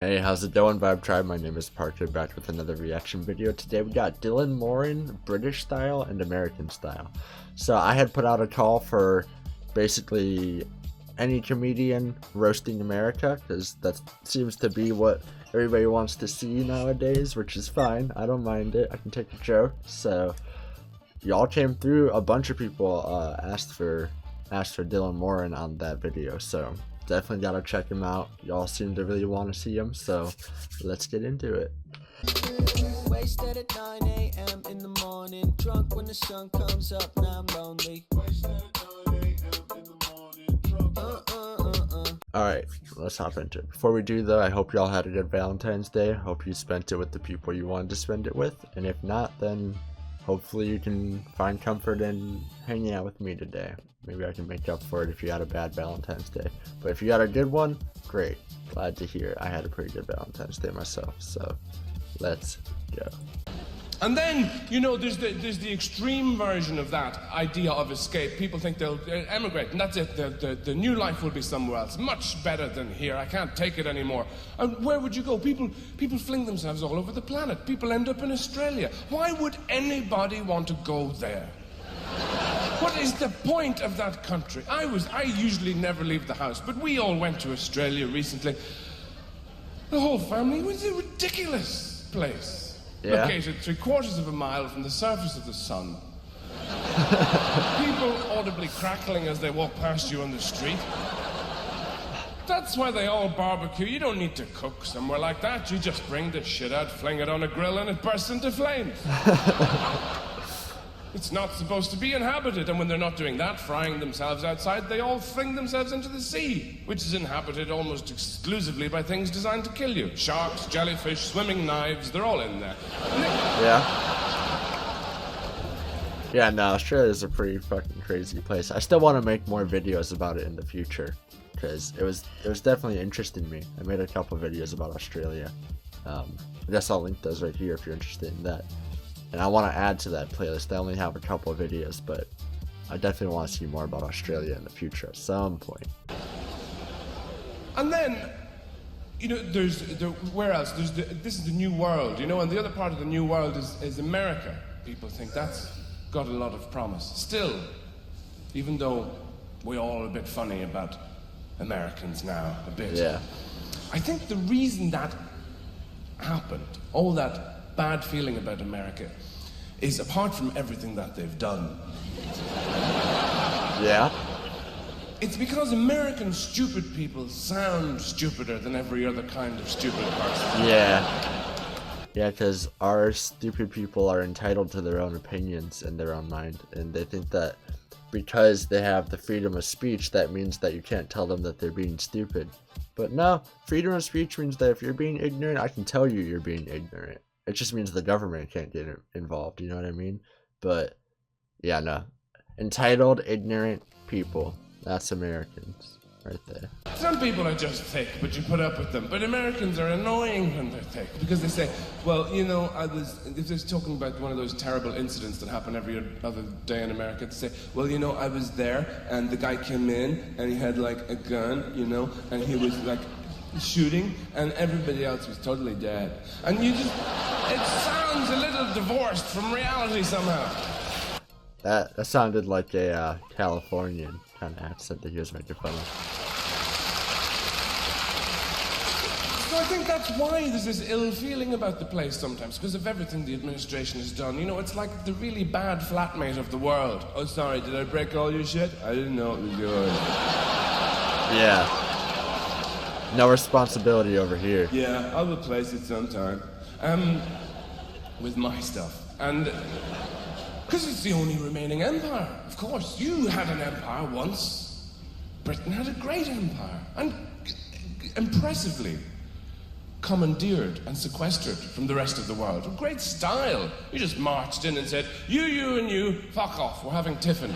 Hey, how's it going, Vibe Tribe? My name is Parker, back with another reaction video. Today we got Dylan Moran, British style and American style. So I had put out a call for basically any comedian roasting America, because that seems to be what everybody wants to see nowadays, which is fine. I don't mind it. I can take a joke. So y'all came through. A bunch of people asked for Dylan Moran on that video, so definitely gotta check him out. Y'all seem to really want to see him, so let's get into it. Wasted at 9 a.m. in the morning, drunk when the sun comes up, now I'm lonely. Alright, let's hop into it. Before we do though, I hope y'all had a good Valentine's Day. Hope you spent it with the people you wanted to spend it with, and if not, then hopefully you can find comfort in hanging out with me today. Maybe I can make up for it if you had a bad Valentine's Day. But if you had a good one, great. Glad to hear. I had a pretty good Valentine's Day myself, so let's go. And then, you know, there's the extreme version of that idea of escape. People think they'll emigrate, and that's it. The new life will be somewhere else, much better than here. I can't take it anymore. And where would you go? People fling themselves all over the planet. People end up in Australia. Why would anybody want to go there? What is the point of that country? I usually never leave the house, but we all went to Australia recently. The whole family. It was a ridiculous place. Yeah. Located 3/4 of a mile from the surface of the sun. People audibly crackling as they walk past you on the street. That's why they all barbecue. You don't need to cook somewhere like that. You just bring the shit out, fling it on a grill, and it bursts into flames. It's not supposed to be inhabited, and when they're not doing that, frying themselves outside, they all fling themselves into the sea, which is inhabited almost exclusively by things designed to kill you. Sharks, jellyfish, swimming knives, they're all in there. Yeah, no, Australia is a pretty fucking crazy place. I still want to make more videos about it in the future, because it was definitely interesting me. I made a couple videos about Australia. I guess I'll link those right here if you're interested in that. And I want to add to that playlist. I only have a couple of videos, but I definitely want to see more about Australia in the future at some point. And then, you know, where else? This is the new world, you know, and the other part of the new world is America. People think that's got a lot of promise. Still, even though we're all a bit funny about Americans now, a bit. Yeah. I think the reason that happened, all that bad feeling about America, is apart from everything that they've done. Yeah. It's because American stupid people sound stupider than every other kind of stupid person. Yeah. Yeah, because our stupid people are entitled to their own opinions in their own mind, and they think that because they have the freedom of speech, that means that you can't tell them that they're being stupid. But no, freedom of speech means that if you're being ignorant, I can tell you you're being ignorant. It just means the government can't get involved, you know what I mean? But, yeah, no. Entitled, ignorant people. That's Americans, right there. Some people are just thick, but you put up with them. But Americans are annoying when they're thick, because they say, well, you know, if they're talking about one of those terrible incidents that happen every other day in America, they say, well, you know, I was there, and the guy came in, and he had, like, a gun, you know, and he was, like, shooting, and everybody else was totally dead. And you just, it sounds a little divorced from reality somehow. That sounded like a Californian kind of accent that he was making fun of. So I think that's why there's this ill feeling about the place sometimes, because of everything the administration has done. You know, it's like the really bad flatmate of the world. Oh, sorry, did I break all your shit? I didn't know it was yours. Yeah. No responsibility over here. Yeah, I'll replace it sometime. With my stuff. And because it's the only remaining empire, of course. You had an empire once. Britain had a great empire. And impressively commandeered and sequestered from the rest of the world. With great style. You just marched in and said, you, and you, fuck off, we're having tiffin.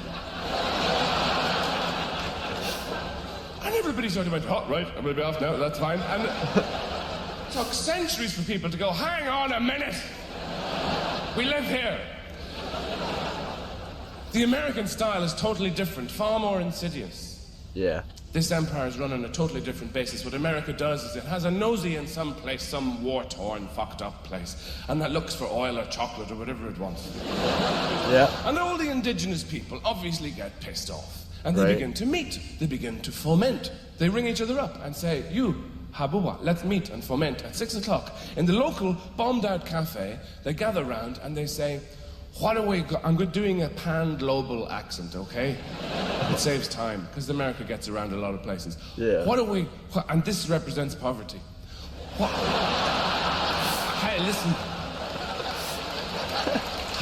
And everybody sort of went, oh, right, I'm going to be off now, that's fine. And it took centuries for people to go, hang on a minute. We live here. The American style is totally different, far more insidious. Yeah. This empire is run on a totally different basis. What America does is it has a nosy in some place, some war-torn, fucked-up place, and that looks for oil or chocolate or whatever it wants. Yeah. And all the indigenous people obviously get pissed off. And they Right. begin to meet. They begin to foment. They ring each other up and say, you, Habuwa, let's meet and foment at 6 o'clock. In the local bombed-out cafe, they gather round and they say, what are we I'm doing a pan-global accent, okay? It saves time, because America gets around a lot of places. Yeah. And this represents poverty. Hey, listen.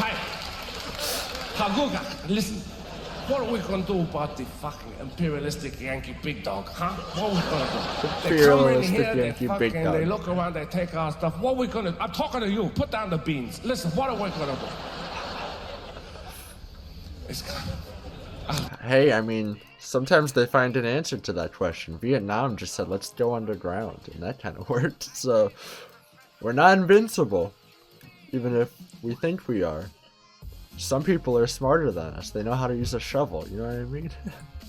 Hi. Haguga, listen. What are we going to do about the fucking imperialistic Yankee big dog, huh? What are we going to do? They come in Imperialistic here, Yankee they big fucking, dog. they look around, they take our stuff. What are we going to do? I'm talking to you. Put down the beans. Listen, what are we going to do? It's kind of... Hey, I mean, sometimes they find an answer to that question. Vietnam just said, let's go underground, and that kind of worked. So, we're not invincible, even if we think we are. Some people are smarter than us. They know how to use a shovel, you know what I mean?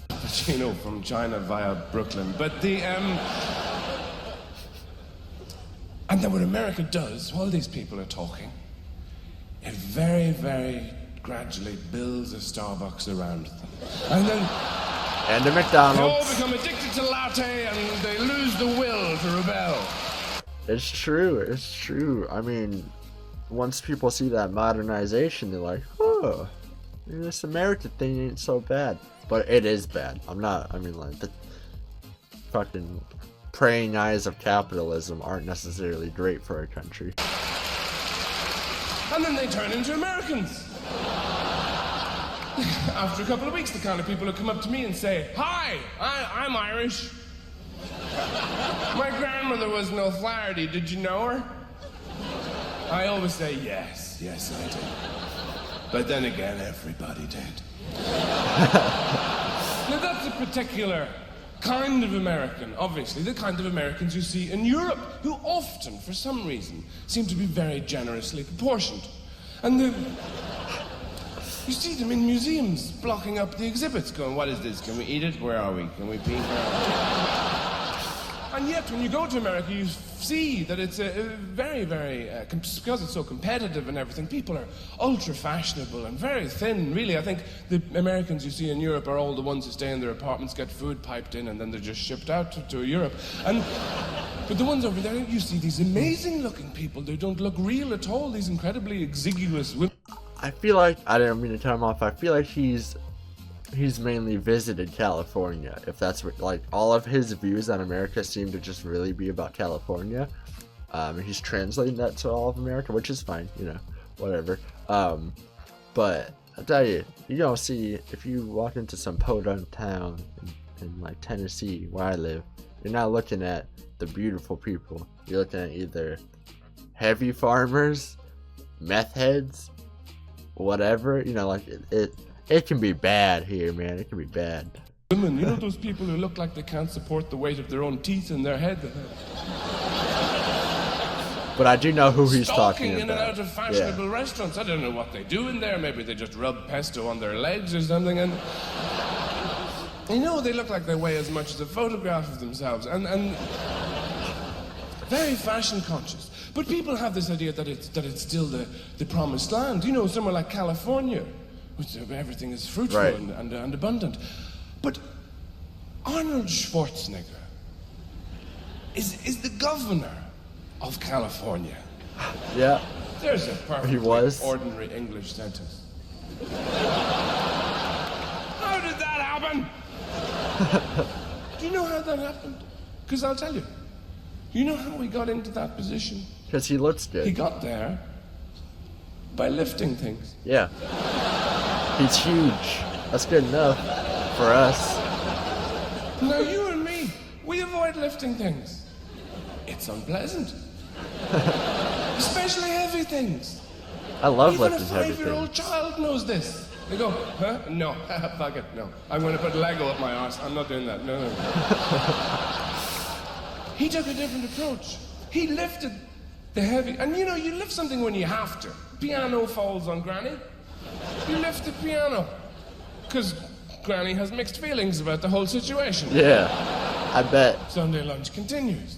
Pacino from China via Brooklyn. But the, And then what America does, while these people are talking, it very, very gradually builds a Starbucks around them. And then And a they all McDonald's. become addicted to latte and they lose the will to rebel. It's true, it's true. I mean, once people see that modernization, they're like, oh, this American thing ain't so bad. But it is bad. I mean, like, the fucking praying eyes of capitalism aren't necessarily great for a country. And then they turn into Americans. After a couple of weeks, the kind of people who come up to me and say, hi, I'm Irish. My grandmother was an O'Flaherty, did you know her? I always say, yes, I did. But then again, everybody did. Now that's a particular kind of American, obviously, the kind of Americans you see in Europe, who often, for some reason, seem to be very generously proportioned. And you see them in museums, blocking up the exhibits, going, what is this? Can we eat it? Where are we? Can we pee? Where are we? And yet, when you go to America, you see that it's a very, very, because it's so competitive and everything, people are ultra fashionable and very thin, really. I think the Americans you see in Europe are all the ones who stay in their apartments, get food piped in, and then they're just shipped out to Europe. But the ones over there, you see these amazing looking people. They don't look real at all, these incredibly exiguous women. I feel like, I didn't mean to cut him off, I feel like he's mainly visited California. If that's what, like, all of his views on America seem to just really be about California. He's translating that to all of America, which is fine, you know, whatever. But I tell you, you don't see, if you walk into some podunk town in like Tennessee, where I live, you're not looking at the beautiful people. You're looking at either heavy farmers, meth heads, whatever, you know, like it can be bad here, man. It can be bad. Women, you know those people who look like they can't support the weight of their own teeth in their head? But I do know who he's Stalking talking in and about. out of fashionable restaurants. I don't know what they do in there. Maybe they just rub pesto on their legs or something. And you know, they look like they weigh as much as a photograph of themselves. And very fashion conscious. But people have this idea that it's still the promised land. You know, somewhere like California, which everything is fruitful Right. and abundant. But Arnold Schwarzenegger is the governor of California. Yeah. There's a perfectly was. ordinary English sentence. How did that happen? Do you know how that happened? Because I'll tell you. You know how he got into that position? Because he looks good. He got there by lifting things. Yeah. He's huge. That's good enough for us. Now you and me, we avoid lifting things. It's unpleasant. Especially heavy things. I love Even lifting a heavy 5-year-old things. child knows this. They go, huh? No, fuck it, no. I'm going to put Lego up my arse. I'm not doing that. No. He took a different approach. He lifted the heavy, and you know, you lift something when you have to. Piano falls on Granny. You lift the piano, because Granny has mixed feelings about the whole situation. Yeah, I bet. Sunday lunch continues.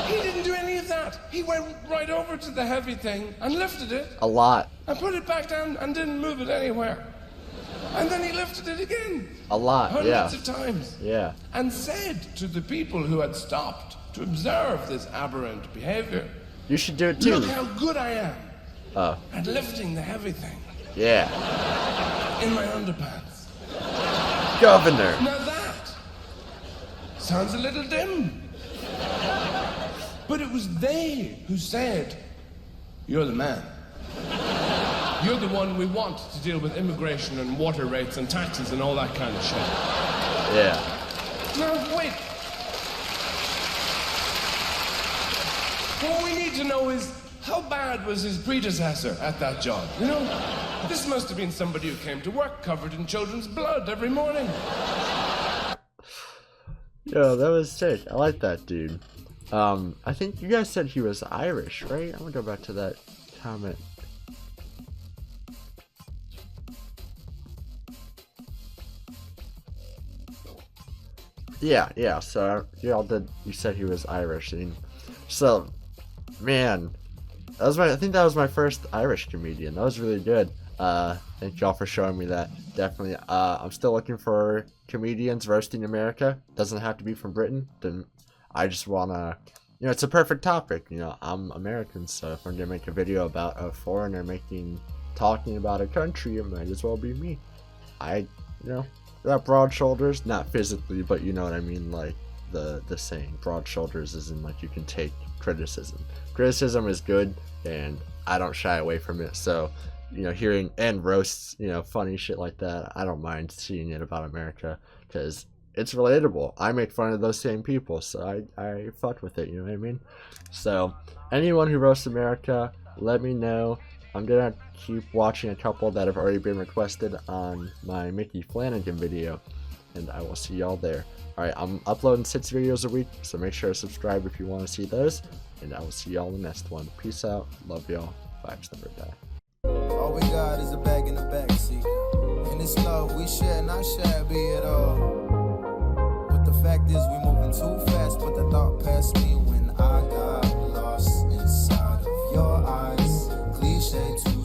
He didn't do any of that. He went right over to the heavy thing and lifted it. A lot. And put it back down and didn't move it anywhere. And then he lifted it again. A lot, Hundreds of times. Yeah. And said to the people who had stopped to observe this aberrant behavior, You should do it too. look how good I am Oh, at lifting the heavy thing yeah. in my underpants. Governor. Now that sounds a little dim. But it was they who said, you're the man. You're the one we want to deal with immigration and water rates and taxes and all that kind of shit. Yeah. Now, wait. What we need to know is, how bad was his predecessor at that job? You know, this must have been somebody who came to work covered in children's blood every morning. Yo, that was sick. I like that dude. I think you guys said he was Irish, right? I'm gonna go back to that comment. Yeah, so you said he was Irish, and so, man, I think that was my first Irish comedian. That was really good. Thank y'all for showing me that. Definitely. I'm still looking for comedians roasting America. Doesn't have to be from Britain. I just wanna, it's a perfect topic. I'm American, so if I'm gonna make a video about a foreigner talking about a country, it might as well be me. Got broad shoulders, not physically, but you know what I mean, like the saying, broad shoulders is in like you can take criticism. Criticism is good, and I don't shy away from it. So, hearing and roasts, funny shit like that, I don't mind seeing it about America because it's relatable. I make fun of those same people, so I fuck with it. You know what I mean? So, anyone who roasts America, let me know. I'm gonna keep watching a couple that have already been requested on my Mickey Flanagan video, and I will see y'all there. Alright, I'm uploading 6 videos a week, so make sure to subscribe if you want to see those, and I will see y'all in the next one. Peace out, love y'all, vibes never die. All we got is a bag in the backseat. And it's love we share, not shabby at all. But the fact is we moving too fast, but the thought passed me when I got lost inside of your eyes. Cliche to